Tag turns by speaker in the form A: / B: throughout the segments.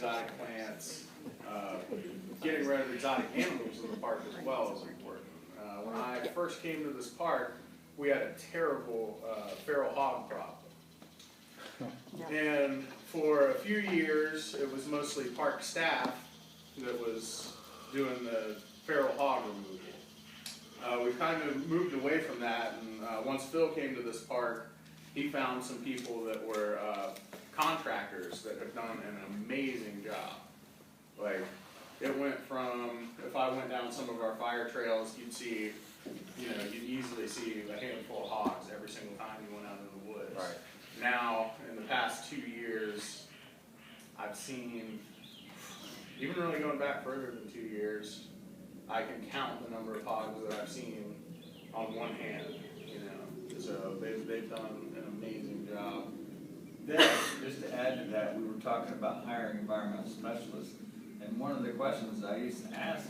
A: exotic plants, getting rid of exotic animals in the park as well is important. When I first came to this park, we had a terrible feral hog problem. And for a few years, it was mostly park staff that was doing the feral hog removal. We kind of moved away from that, and once Phil came to this park, he found some people that were contractors that have done an amazing job. Like, it went from, if I went down some of our fire trails, you'd see, you'd easily see a handful of hogs every single time you went out in the woods.
B: Right.
A: Now, in the past 2 years, I've seen, even really going back further than 2 years, I can count the number of hogs that I've seen on one hand, So they've done an amazing job.
C: Then, just to add to that, we were talking about hiring environmental specialists, and one of the questions I used to ask,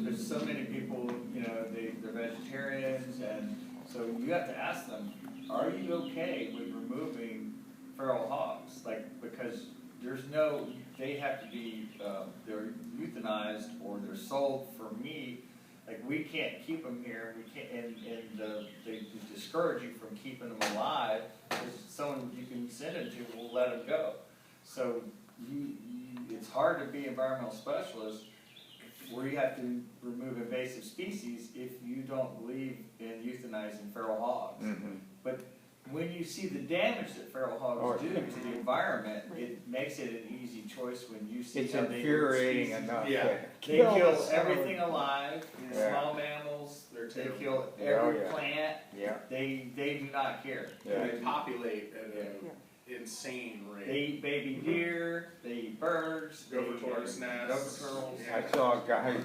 C: there's so many people, they're vegetarians, and so you have to ask them, are you okay with removing feral hogs? Because they have to be, they're euthanized or they're sold for meat. We can't keep them here. We can't, and they discourage you from keeping them alive. Because someone you can send them to will let them go. So it's hard to be an environmental specialist where you have to remove invasive species if you don't believe in euthanizing feral hogs.
B: Mm-hmm.
C: But when you see the damage that feral hogs do to the environment, it makes it an easy choice when you see
B: It's
C: how they
B: infuriating enough.
A: Yeah.
C: They kill everything alive,
B: Yeah.
C: small mammals,
A: They're
C: they
A: terrible.
C: kill every
B: yeah.
C: plant,
B: Yeah.
C: they do not care.
B: Yeah.
A: They populate at an insane
C: They
A: rate.
C: eat baby deer, they eat birds, they
A: Gopher
C: eat
A: tortoise nests.
C: gopher turtles.
A: Yeah.
B: I saw a guy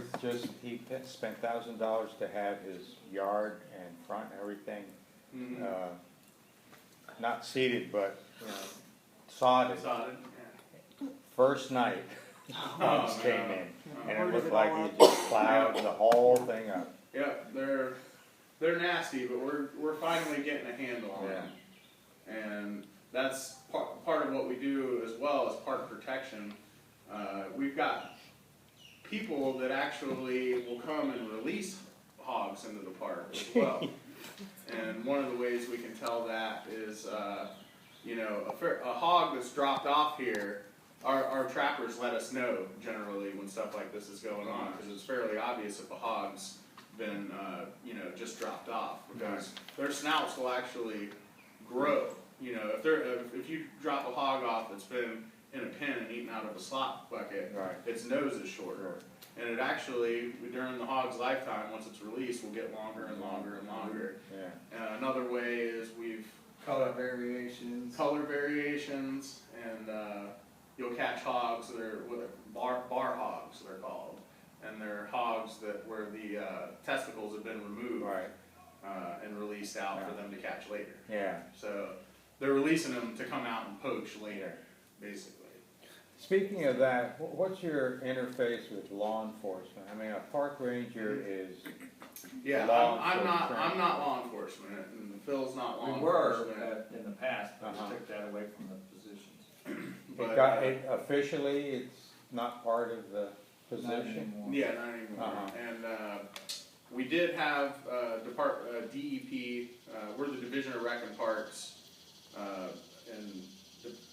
B: he spent $1,000 to have his yard and front and everything,
A: Mhm.
B: not seeded, but sodded.
A: Sodded, yeah.
B: First night, bugs
A: no.
B: came in, and
D: Where
B: it
D: did
B: looked
D: it
B: like
D: all
B: it just plowed the whole thing up.
A: Yeah, they're nasty, but we're finally getting a handle on them. And that's part of what we do as well as park protection. We've got people that actually will come and release hogs into the park as well. And one of the ways we can tell that is, a hog that's dropped off here, our trappers let us know generally when stuff like this is going on, because it's fairly obvious if a hog's been, just dropped off, because their snouts will actually grow. If you drop a hog off that's been in a pen and eaten out of a slop bucket,
B: Right.
A: its nose is shorter. And it actually, during the hog's lifetime, once it's released, will get longer and longer and longer.
B: Yeah.
A: Another way is we've
C: Color variations.
A: color variations, and you'll catch hogs that are bar hogs, they're called, and they're hogs where the testicles have been removed
B: Right.
A: and released out for them to catch later.
B: Yeah.
A: So they're releasing them to come out and poach later, basically.
B: Speaking of that, what's your interface with law enforcement? I mean, a park ranger is
A: Yeah,
B: Law
A: I'm not
B: enforcement.
A: law enforcement, and Phil's not law
C: We were
A: enforcement.
C: in the past, but
B: Uh-huh.
C: we took that away from the positions.
A: But
B: officially, it's not part of the
C: Not
B: position.
C: anymore.
A: yeah, not anymore.
B: Uh-huh.
A: And we did have DEP. We're the Division of Rec and Parks,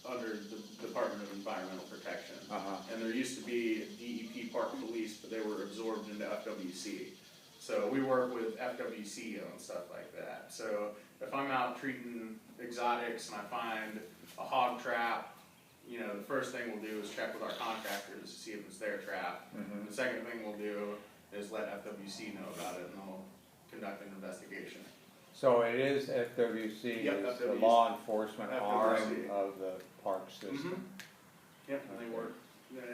A: under the Department of Environmental Protection.
B: Uh-huh.
A: And there used to be DEP Park Police, but they were absorbed into FWC. So we work with FWC on stuff like that. So if I'm out treating exotics and I find a hog trap, the first thing we'll do is check with our contractors to see if it's their trap.
B: Mhm.
A: The second thing we'll do is let FWC know about it, and they'll conduct an investigation.
B: So it is FWC,
A: Yep,
B: is the
A: FWC.
B: law enforcement arm
A: FWC.
B: of the park system.
A: Yep, and they work.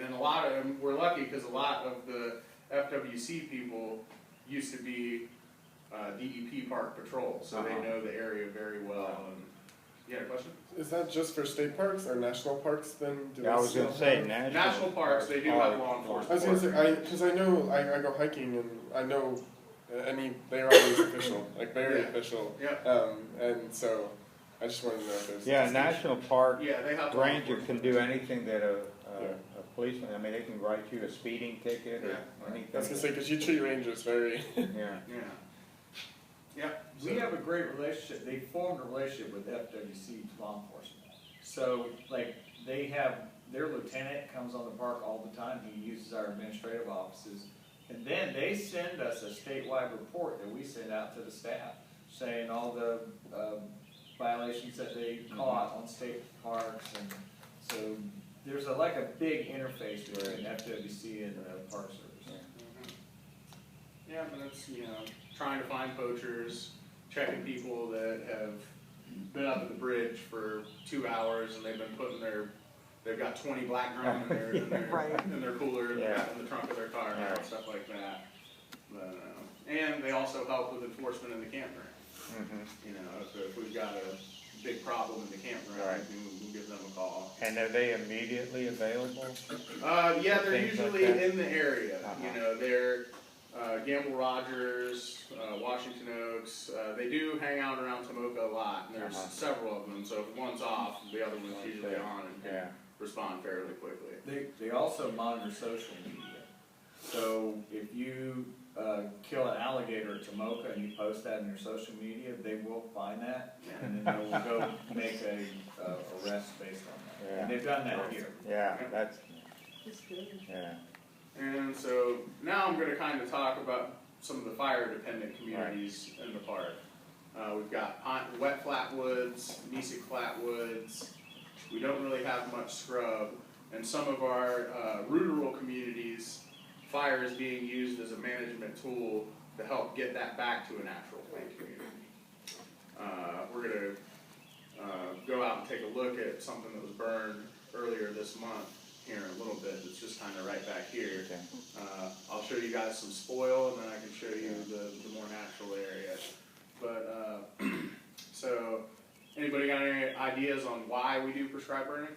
A: And a lot of them, we're lucky because a lot of the FWC people used to be DEP Park Patrol, so they
B: Uh-huh.
A: know the area very well. And you had a question?
E: Is that just for state parks or national parks then? Do
B: Yeah, I
E: they
B: was going to
E: still
B: say
E: have-
B: national
A: Parks, they do
B: are
A: have law enforcement.
E: I was gonna say, because I know I go hiking and I know they're always official, like very
A: Yeah.
E: official.
A: Yeah.
E: And so I just wanted to know if there's.
B: Yeah, a national park
A: Yeah, they have.
B: ranger can do anything that a
E: Yeah.
B: policeman, I mean, they can write you a speeding ticket or
A: Yeah.
B: anything.
E: I was gonna say, because you treat rangers very.
B: Yeah,
A: Yeah. Yep.
C: We have a great relationship, they formed a relationship with FWC law enforcement. So, like, they have, their lieutenant comes on the park all the time, he uses our administrative offices. And then they send us a statewide report that we send out to the staff, saying all the, violations that they caught on state parks. And so, there's like a big interface between FWC and the Park Service.
A: Yeah, but it's, trying to find poachers, checking people that have been up at the bridge for 2 hours and they've got 20 black drum
D: Right.
A: in their cooler in
B: Yeah.
A: the trunk of their car now,
B: Right.
A: stuff like that. But, and they also help with enforcement in the campground. If we've got a big problem in the campground,
B: Right.
A: we'll give them a call.
B: and are they immediately available?
A: Yeah, they're
B: Things like
A: usually
B: that?
A: in the area.
B: Uh-huh.
A: They're Gamble Rogers, Washington Oaks. They do hang out around Tomoka a lot, and there's
B: Uh-huh.
A: several of them. So if one's off, the other one's usually
B: Okay.
A: on and can
B: Yeah,
A: respond fairly quickly.
C: They also monitor social media. So if you kill an alligator at Tomoka and you post that in your social media, they will find that and then they will go make a arrest based on that.
B: Yeah.
C: And they've done that here.
B: yeah, that's,
D: It's good.
B: yeah,
A: And so now I'm going to kind of talk about some of the fire-dependent communities in the park. We've got wet flatwoods, Nissick flatwoods. We don't really have much scrub. And some of our rural communities, fire is being used as a management tool to help get that back to a natural plant community. We're going to go out and take a look at something that was burned earlier this month here in a little bit. It's just kind of right back here.
B: okay.
A: I'll show you guys some spoil, and then I can show you the more natural area. But, so, anybody got any ideas on why we do prescribed burning?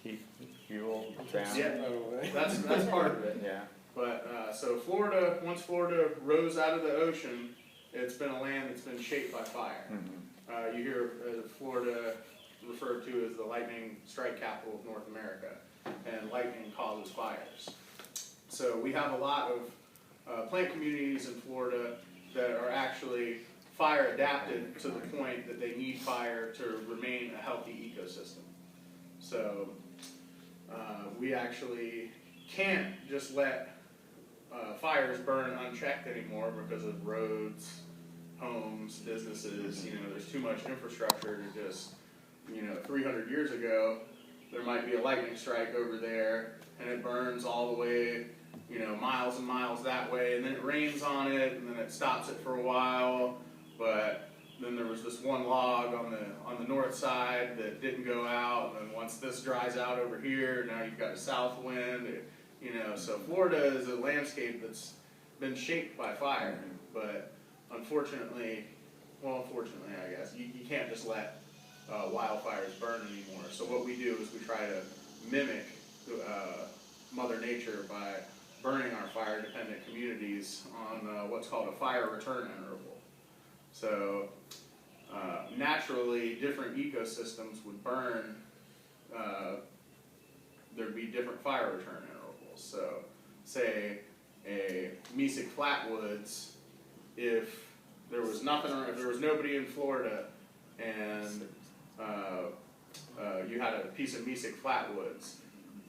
B: Keep fuel down.
A: Yeah.
E: Oh,
A: That's part of it.
B: Yeah,
A: But, so Florida, once Florida rose out of the ocean, it's been a land that's been shaped by fire.
B: mhm,
A: You hear Florida referred to as the lightning strike capital of North America, and lightning causes fires. So we have a lot of plant communities in Florida that are actually fire adapted to the point that they need fire to remain a healthy ecosystem. So we actually can't just let fires burn unchecked anymore because of roads, homes, businesses. There's too much infrastructure to just, 300 years ago, there might be a lightning strike over there, and it burns all the way, miles and miles that way, and then it rains on it, and then it stops it for a while, but then there was this one log on the north side that didn't go out, and then once this dries out over here, now you've got a south wind, so Florida is a landscape that's been shaped by fire, but unfortunately, I guess, you can't just let wildfires burn anymore. So what we do is we try to mimic Mother Nature by burning our fire-dependent communities on what's called a fire return interval. So naturally, different ecosystems would burn, there'd be different fire return intervals. So say a Nissick Flatwoods, if there was nothing, or if there was nobody in Florida, and you had a piece of Nissick Flatwoods,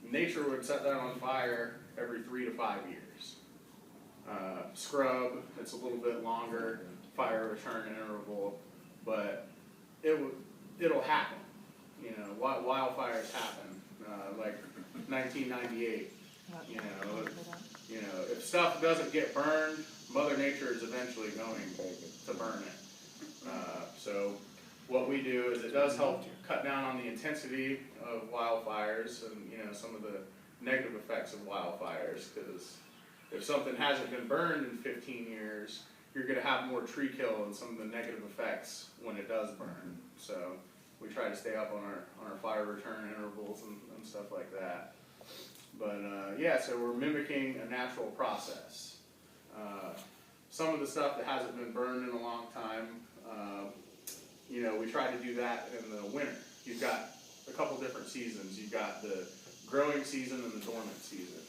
A: nature would set that on fire every 3 to 5 years. Scrub, it's a little bit longer fire return interval, but it'll happen. Wildfires happen, like 1998. If stuff doesn't get burned, Mother Nature is eventually going to burn it. So what we do is it does help cut down on the intensity of wildfires and some of the negative effects of wildfires, because if something hasn't been burned in 15 years, you're going to have more tree kill and some of the negative effects when it does burn. So we try to stay up on our fire return intervals and stuff like that. But so we're mimicking a natural process. Some of the stuff that hasn't been burned in a long time, you know, we try to do that in the winter. You've got a couple different seasons. You've got the growing season and the dormant season.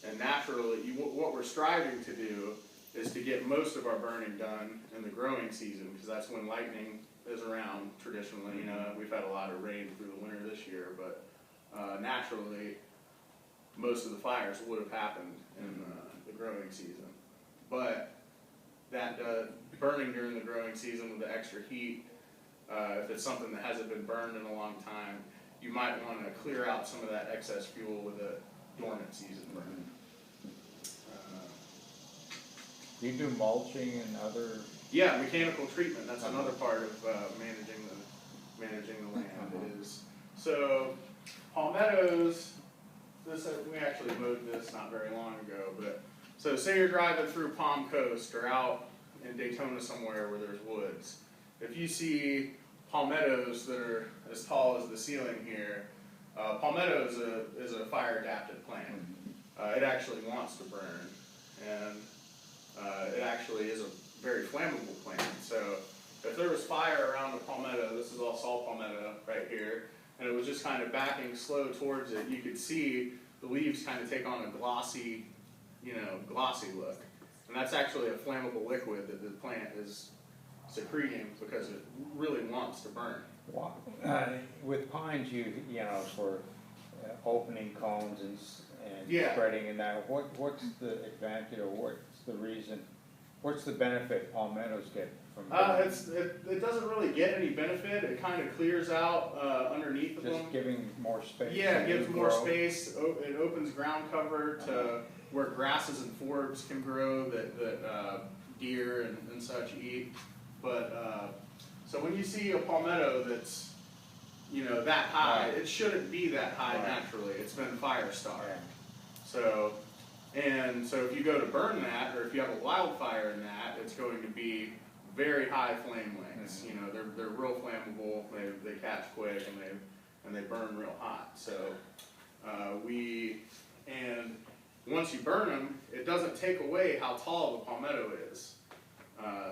A: And naturally, what we're striving to do is to get most of our burning done in the growing season, because that's when lightning is around traditionally. You know, we've had a lot of rain through the winter this year, but naturally, most of the fires would have happened in the growing season. But that burning during the growing season with the extra heat, if it's something that hasn't been burned in a long time, you might want to clear out some of that excess fuel with a dormant season burn.
B: You do mulching and other,
A: Yeah, mechanical treatment, that's another part of managing the land is. So, palmettos, we actually mowed this not very long ago, but, so say you're driving through Palm Coast or out in Daytona somewhere where there's woods. If you see palmettos that are as tall as the ceiling here, palmetto is a fire adapted plant. It actually wants to burn, and it actually is a very flammable plant. So if there was fire around the palmetto, this is all saw palmetto right here, and it was just kind of backing slow towards it, you could see the leaves kind of take on a glossy, glossy look. And that's actually a flammable liquid that the plant is secreting because it really wants to burn.
B: wow. With pines, you know, for opening cones and
A: Yeah.
B: spreading and that, what's the advantage or what's the reason, what's the benefit palmettos get from
A: It doesn't really get any benefit. It kind of clears out underneath of them.
B: just giving more space?
A: Yeah, it
B: to
A: gives more
B: grow?
A: space. It opens ground cover to where grasses and forbs can grow that deer and such eat. But so when you see a palmetto that's that high, it shouldn't be that high naturally. It's been fire starved.
B: Yeah.
A: So if you go to burn that, or if you have a wildfire in that, it's going to be very high flame lengths. They're real flammable. They catch quick and they burn real hot. So and once you burn them, it doesn't take away how tall the palmetto is.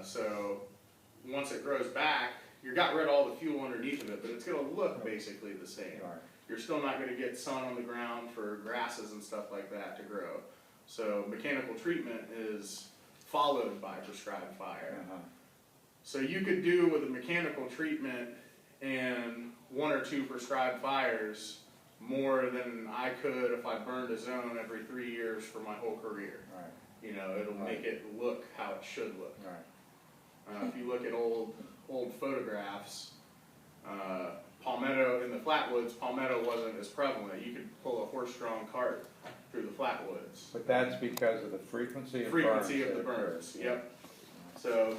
A: So once it grows back, you got rid of all the fuel underneath of it, but it's going to look basically the same.
B: Right.
A: You're still not going to get sun on the ground for grasses and stuff like that to grow. So mechanical treatment is followed by prescribed fire. So you could do with a mechanical treatment and 1 or 2 prescribed fires more than I could if I burned a zone every 3 years for my whole career.
B: Right.
A: It'll make it look how it should look.
B: Right.
A: If you look at old photographs, palmetto in the flatwoods, palmetto wasn't as prevalent. You could pull a horse-drawn cart through the flatwoods.
B: But that's because of the frequency of
A: Frequency
B: burns
A: of the
B: that occurs.
A: burns. Yep. So,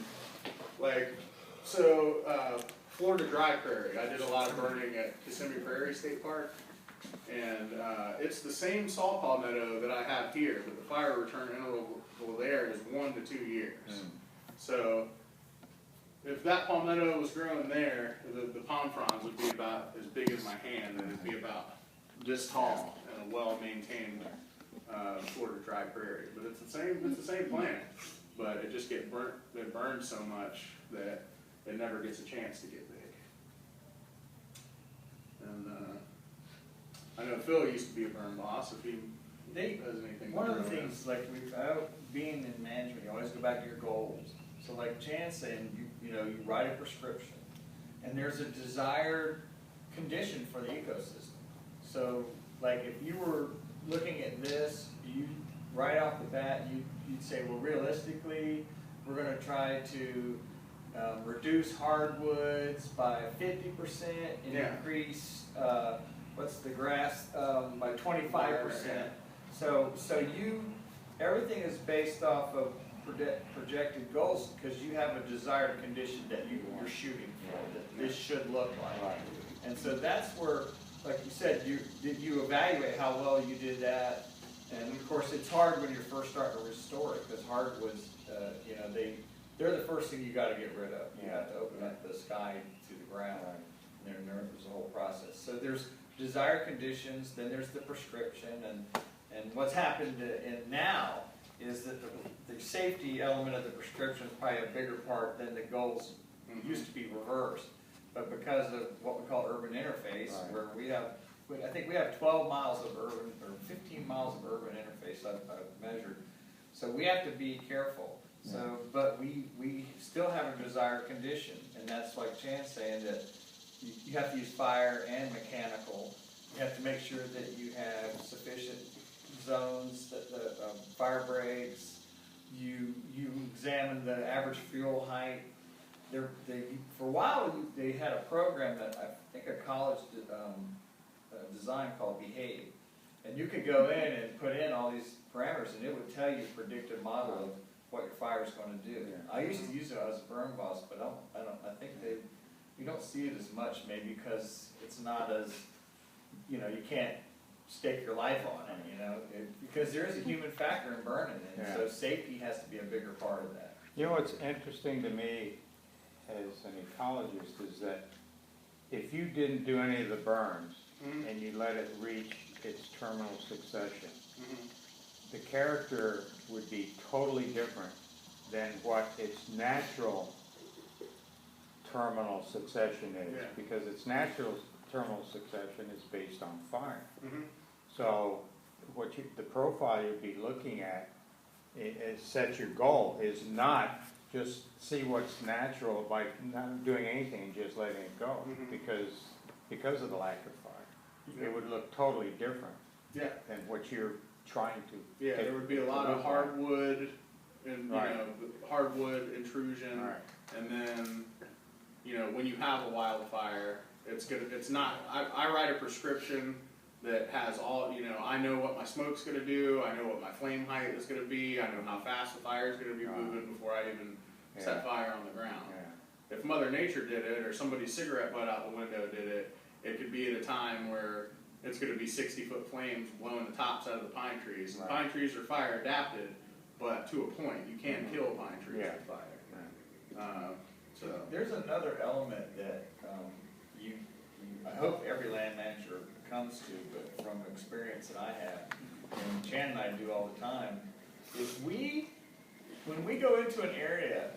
A: Florida dry prairie. I did a lot of burning at Kissimmee Prairie State Park, and it's the same saw palmetto that I have here, but the fire return interval there is 1 to 2 years. So, if that palmetto was growing there, the palm fronds would be about as big as my hand, and it'd be about this tall in a well-maintained Florida dry prairie. But it's the same plant, but it just it burns so much that it never gets a chance to get big. And I know Phil used to be a burn boss. If he does anything,
C: One of the
A: with growing.
C: things, like being in management, you always go back to your goals. So like Jan's saying, you write a prescription, and there's a desired condition for the ecosystem. So like if you were looking at this, you right off the bat, you'd say, well, realistically, we're going to try to reduce hardwoods by 50% and increase what's the grass by 25%. So everything is based off of projected goals because you have a desired condition that you're shooting for, that this should look like.
B: Right.
C: And so that's where, like you said, you evaluate how well you did that. And of course, it's hard when you're first starting to restore it because hardwoods, they're the first thing you got to get rid of. You have to open up the sky to the ground. And there's a whole process. So there's desired conditions, then there's the prescription, and what's happened now is that the safety element of the prescription is probably a bigger part than the goals. It used to be reversed. but because of what we call urban interface,
B: Right.
C: where I think we have 12 miles of urban, or 15 miles of urban interface I've measured. So we have to be careful. So, but we still have a desired condition, and that's like Chan's saying, that you have to use fire and mechanical. You have to make sure that you have sufficient zones, that the fire breaks. You examine the average fuel height. For a while, they had a program that I think a college design called Behave. And you could go in and put in all these parameters, and it would tell you a predictive model of what your fire is going to do.
B: Yeah.
C: I used to use it as a burn boss, but I think you don't see it as much, maybe because it's not as, you can't stake your life on it, because there is a human factor in burning, and so safety has to be a bigger part of that.
B: You know what's interesting to me as an ecologist is that if you didn't do any of the burns and you let it reach its terminal succession, the character would be totally different than what its natural terminal succession is,
A: Yeah.
B: because its natural terminal succession is based on fire.
A: Mhm.
B: So the profile you'd be looking at is set your goal is not just see what's natural by not doing anything and just letting it go,
A: Mhm.
B: because of the lack of fire.
A: Yeah.
B: It would look totally different
A: Yeah.
B: than what you're trying to.
A: Yeah, there would be a lot of hardwood and,
B: Right.
A: hardwood intrusion.
B: Right.
A: And then, when you have a wildfire, it's not, I write a prescription that has all, I know what my smoke's gonna do, I know what my flame height is gonna be, I know how fast the fire's gonna be moving before I even set fire on the ground.
B: Yeah.
A: If Mother Nature did it, or somebody's cigarette butt out the window did it, it could be at a time where it's gonna be 60-foot flames blowing the tops out of the pine trees. And
B: Right.
A: pine trees are fire adapted, but to a point, you can't kill pine trees
B: Yeah.
A: with fire. So,
C: There's another element that I hope every land manager comes to, but from experience that I have, and Chan and I do all the time, is when we go into an area,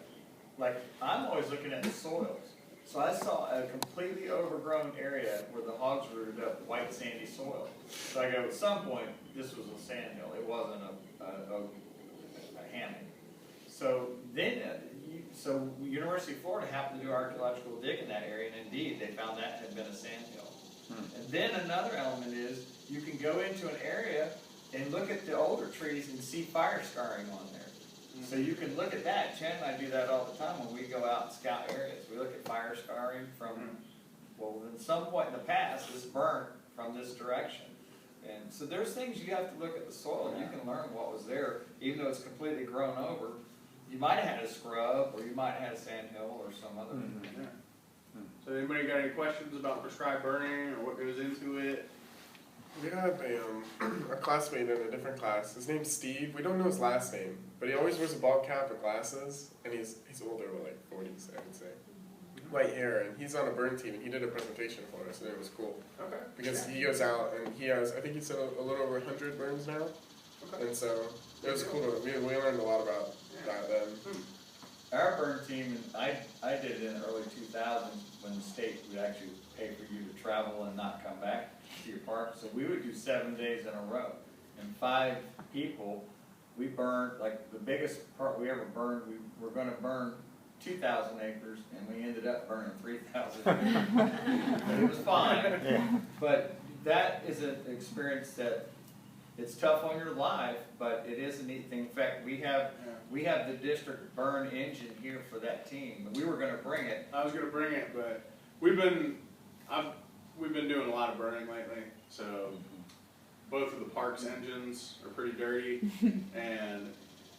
C: like I'm always looking at the soils. So I saw a completely overgrown area where the hogs rooted up white sandy soil. So I go, at some point, this was a sandhill. It wasn't a hammock. So then, University of Florida happened to do archaeological dig in that area, and indeed, they found that had been a sandhill. And then another element is, you can go into an area and look at the older trees and see fire scarring on there. So you can look at that. Chan and I do that all the time when we go out and scout areas. We look at fire scarring from, in some point in the past, this burnt from this direction. And so there's things you have to look at the soil, and you can learn what was there, even though it's completely grown over. You might have had a scrub, or you might have had a sandhill, or some other.
A: yeah. So anybody got any questions about prescribed burning or what goes into it?
E: We have a classmate in a different class. His name's Steve. We don't know his last name, but he always wears a bald cap and glasses, and he's older, like 40s, I would say. White hair, and he's on a burn team, and he did a presentation for us, and it was cool.
A: Okay.
E: Because he goes out, and he has, I think he said a little over 100 burns now,
A: Okay.
E: and so it was cool. We learned a lot about that then.
C: Our burn team, and I did it in the early 2000s when the state would actually pay for you to travel and not come back to your park. So we would do 7 days in a row. And 5 people, we burned, like the biggest part we ever burned, we were going to burn 2,000 acres, and we ended up burning 3,000 acres. But it was fine. But that is an experience that it's tough on your life, but it is a neat thing. In fact, we have the district burn engine here for that team. We were going to bring it.
A: I was gonna bring it, but we've been doing a lot of burning lately. So both of the parks engines are pretty dirty, and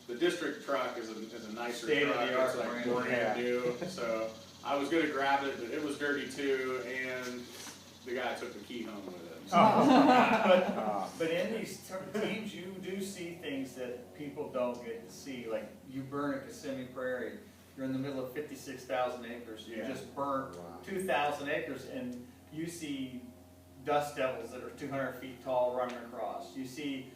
A: the district truck is a nicer
C: State of
A: truck.
C: the art
A: It's like
C: brand.
A: brand new. So I was gonna grab it, but it was dirty too, and the guy took the key home with him. So.
C: But in these teams, you do see things that people don't get to see. Like you burn at Kissimmee Prairie, you're in the middle of 56,000 acres. You
A: Yeah.
C: just burnt 2,000 acres, and you see dust devils that are 200 feet tall running across. You see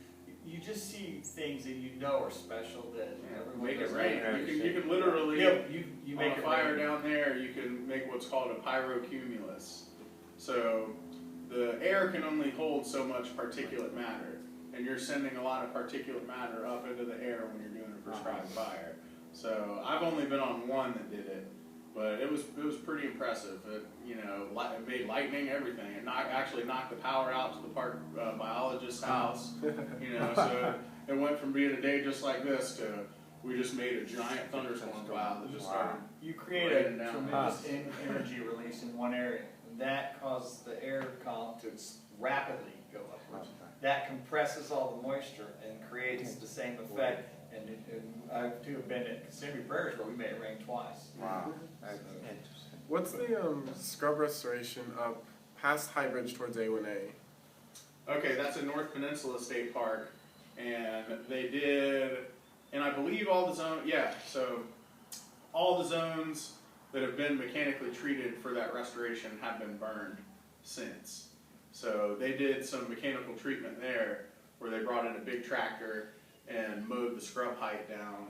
C: you just see things that you know are special that everyone
A: Make it
C: doesn't
A: rain.
C: know.
A: You can literally,
C: Yeah, you
A: on
C: make
A: a
C: it
A: fire
C: rain.
A: down there, you can make what's called a pyrocumulus. So the air can only hold so much particulate matter, and you're sending a lot of particulate matter up into the air when you're doing a prescribed fire. So I've only been on one that did it, but it was pretty impressive. It, you know, it made lightning, everything. It actually knocked the power out to the park biologist's house. You know, so it went from being a day just like this to we just made a giant thunderstorm cloud that just started.
C: You create a
A: raining down.
C: tremendous energy release in one area. That causes the air column to rapidly go upwards. That compresses all the moisture and creates the same effect. And I too have been at Kissimmee Prairies where we made it rain twice.
B: Wow, that's interesting.
E: What's the scrub restoration up past High Bridge towards A1A?
A: Okay, that's in North Peninsula State Park, and they did, and I believe all the zones, yeah, so all the zones that have been mechanically treated for that restoration have been burned since. So they did some mechanical treatment there where they brought in a big tractor and mowed the scrub height down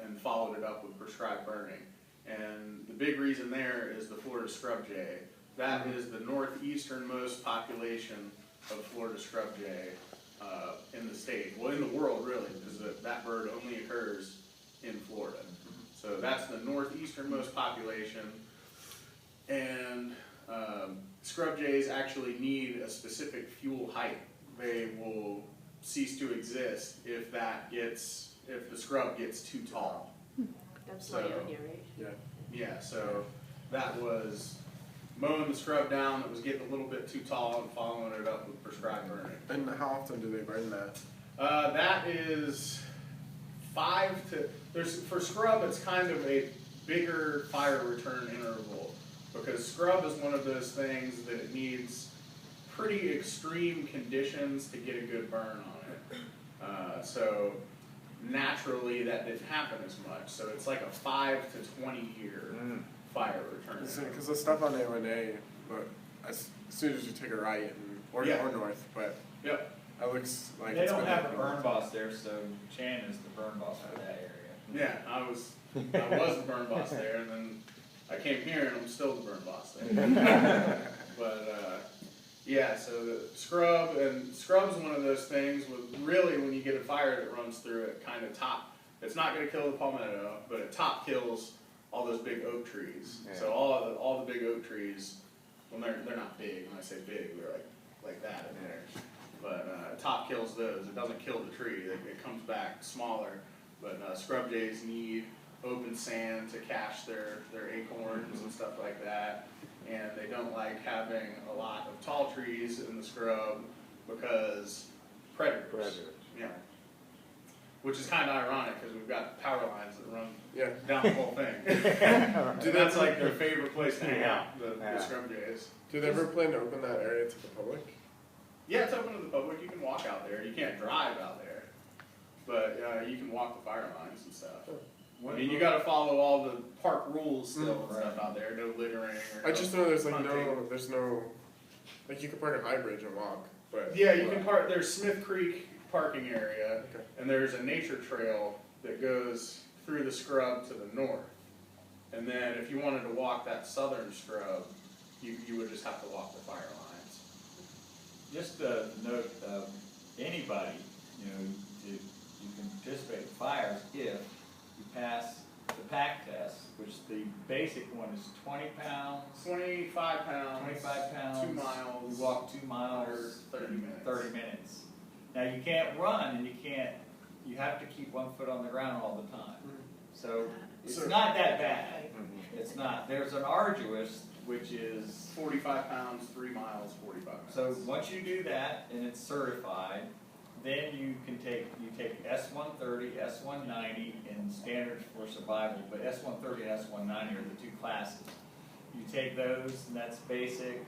A: and followed it up with prescribed burning. And the big reason there is the Florida scrub jay. That is the northeasternmost population of Florida scrub jay in the state. Well, in the world, really, because that bird only occurs in Florida. So that's the northeasternmost population. And scrub jays actually need a specific fuel height. They will cease to exist if the scrub gets too tall.
D: That's
A: So-
D: Wyoming, right?
A: Yeah, so that was mowing the scrub down that was getting a little bit too tall and following it up with prescribed burning.
E: And how often do they burn that?
A: That is for scrub, it's kind of a bigger fire return interval because scrub is one of those things that it needs pretty extreme conditions to get a good burn on it. So naturally that didn't happen as much. So it's like a 5 to 20 year fire return.
E: Because the stuff on A1A, but as soon as you take a right or north, but
A: Yep.
E: that looks like
C: They
E: it's
C: don't
E: been
C: have a
E: like
C: burn boss there, so Chan is the burn boss for that area.
A: Yeah, I was the burn boss there, and then I came here and I'm still the burn boss there. But yeah, so the scrub's one of those things with really when you get a fire that runs through it, kind of it's not going to kill the palmetto, but it top kills all those big oak trees.
B: Yeah.
A: So all the big oak trees, well they're not big. When I say big, they're like that in there. But top kills those. It doesn't kill the tree. It comes back smaller. But scrub jays need open sand to cache their acorns and stuff like that. And they don't like having a lot of tall trees in the scrub because predators. Yeah. Which is kind of ironic because we've got power lines that run down the whole thing. That's like their favorite place to hang out, the scrub jays.
E: Do they ever plan to open that area to the public?
A: Yeah, it's open to the public. You can walk out there. You can't drive out there, but you can walk the fire lines and stuff. I mean, you got to follow all the park rules still and stuff out there. No littering. Or
E: I just know there's like
A: hunting.
E: there's no, like you can park at High Bridge and walk, but.
A: Yeah, you can park. There's Smith Creek parking area,
E: Okay.
A: and there's a nature trail that goes through the scrub to the north. And then if you wanted to walk that southern scrub, you would just have to walk the fire lines.
C: Just a note, anybody, you can participate in fires if you pass the pack test, which the basic one is 20 pounds.
A: 25 pounds.
C: 25 pounds.
A: 2 miles.
C: You walk 2 miles.
A: 30 minutes.
C: 30 minutes. Now you can't run and you have to keep 1 foot on the ground all the time. So it's
E: So-
C: not that bad. It's not. There's an arduous, which is
A: 45 pounds, 3 miles, 45 minutes.
C: so once you do that and it's certified, then you take S130, S190 in standards for survival, but S130 and S190 are the 2 classes. You take those and that's basic.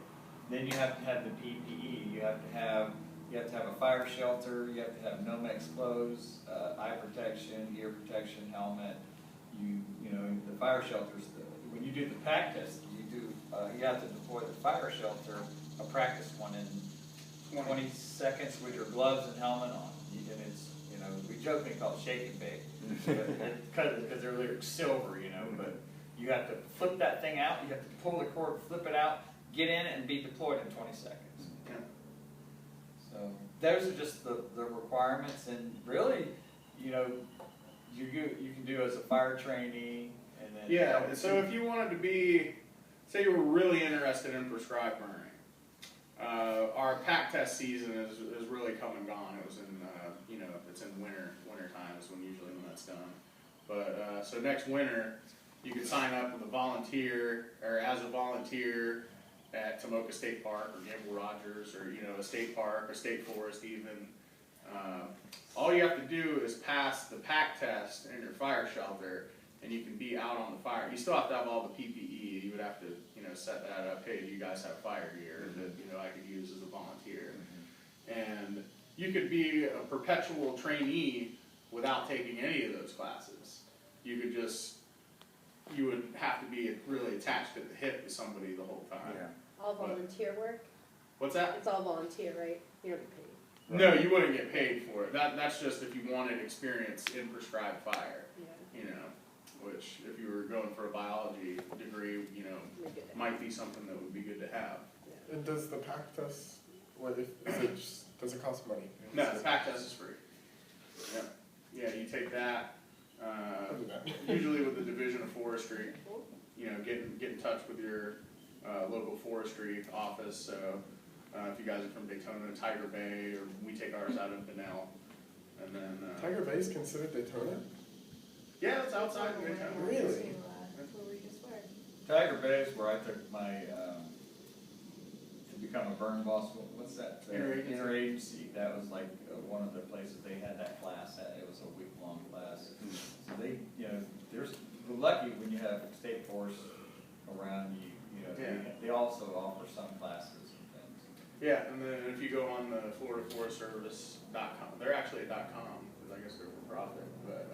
C: Then you have to have the PPE. You have to have a fire shelter. You have to have Nomex clothes, eye protection, ear protection, helmet. You know the fire shelters. When you do the pack test, you have to deploy the fire shelter, a practice one in 20 seconds with your gloves and helmet on. and it's, you know, we jokingly call it shake and bake. Because they're silver, you know, but you have to flip that thing out, you have to pull the cord, flip it out, get in and be deployed in 20 seconds.
A: Yeah.
C: So those are just the requirements, and really, you know, you can do as a fire trainee, and then
A: Yeah, so if you wanted to be, say you were really interested in prescribed burning, our pack test season is really come and gone. It was in, you know, it's in winter time is usually when that's done. But, so next winter, you can sign up with a volunteer, or as a volunteer at Tomoka State Park, or Gamble Rogers, or, you know, a state park, or state forest even. All you have to do is pass the pack test in your fire shelter, and you can be out on the fire. You still have to have all the PPE. You would have to, you know, set that up. Hey, do you guys have fire gear that, you know, I could use as a volunteer? And you could be a perpetual trainee without taking any of those classes. You could just, you would have to be really attached at the hip to somebody the whole time.
B: Yeah.
F: All volunteer work?
A: What's that?
F: It's all volunteer, right? You don't get paid.
A: No, you wouldn't get paid for it. That's just if you wanted experience in prescribed fire,
F: Yeah.
A: you know, which if you were going for a biology degree, you know,
F: You're good at
A: might be something that would be good to have.
E: And does the pack test, what if, is it just, does it cost money?
A: No, the pack test is free. Yeah, yeah, you take that,
E: I'll do that.
A: usually with the Division of Forestry, you know, get in touch with your local forestry office. So if you guys are from Daytona, Tiger Bay, or we take ours out of Benell, and then
E: Tiger Bay is considered Daytona?
A: yeah, it's outside of Daytona.
E: Really?
F: That's where we just were.
C: Tiger Bay is where I took my, to become a burn boss, what's that?
A: Interagency.
C: Interagency, that was like one of the places they had that class at, it was a week-long class. So they, you know, we're lucky when you have state force around you, you know,
A: Yeah.
C: they also offer some classes and things.
A: Yeah, and then if you go on the FloridaForestService.com, they're actually a .com, because I guess they're for profit, but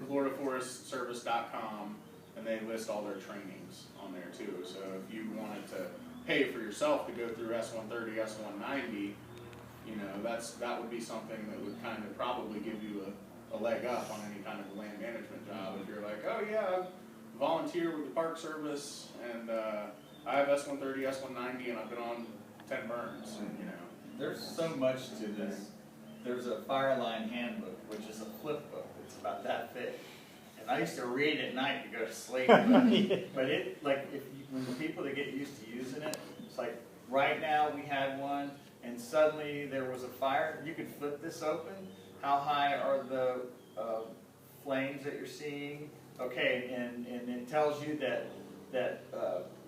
A: FloridaForestService.com, and they list all their trainings on there too. So if you wanted to pay for yourself to go through S130, S190, you know, that would be something that would kind of probably give you a leg up on any kind of land management job. If you're like, oh yeah, I volunteer with the Park Service, and I have S130, S190, and I've been on 10 burns, you know.
C: There's so much to this. There's a fire line handbook, which is a flip book. It's about that thick. And I used to read at night to go to sleep. But it, like, when the people that get used to using it, it's like, right now we had one, and suddenly there was a fire. You could flip this open. How high are the flames that you're seeing? Okay, and it tells you that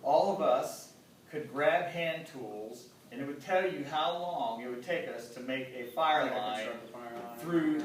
C: all of us could grab hand tools, and it would tell you how long it would take us to make a fire line through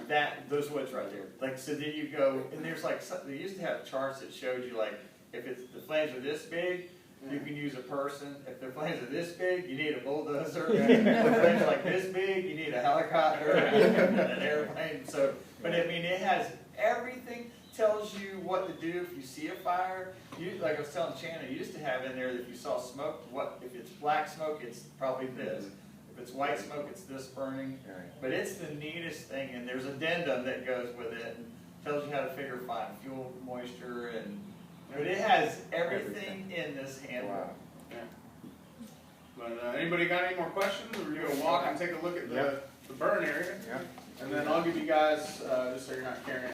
C: those woods right there. Like, so then you go, and there's like, they used to have charts that showed you, like, if the flames are this big, you can use a person. If the flames are this big, you need a bulldozer. If the flames are like this big, you need a helicopter and an airplane. So, but I mean, it has everything. Tells you what to do if you see a fire. Like I was telling Shannon, you used to have in there that if you saw smoke, if it's black smoke, it's probably this. If it's white smoke, it's this burning. But it's the neatest thing, and there's an addendum that goes with it and tells you how to figure find fuel, moisture, and but it has everything in this handbook.
B: Wow.
A: Yeah. But anybody got any more questions? We're gonna walk and take a look at the burn area,
B: Yeah.
A: and then I'll give you guys just so you're not carrying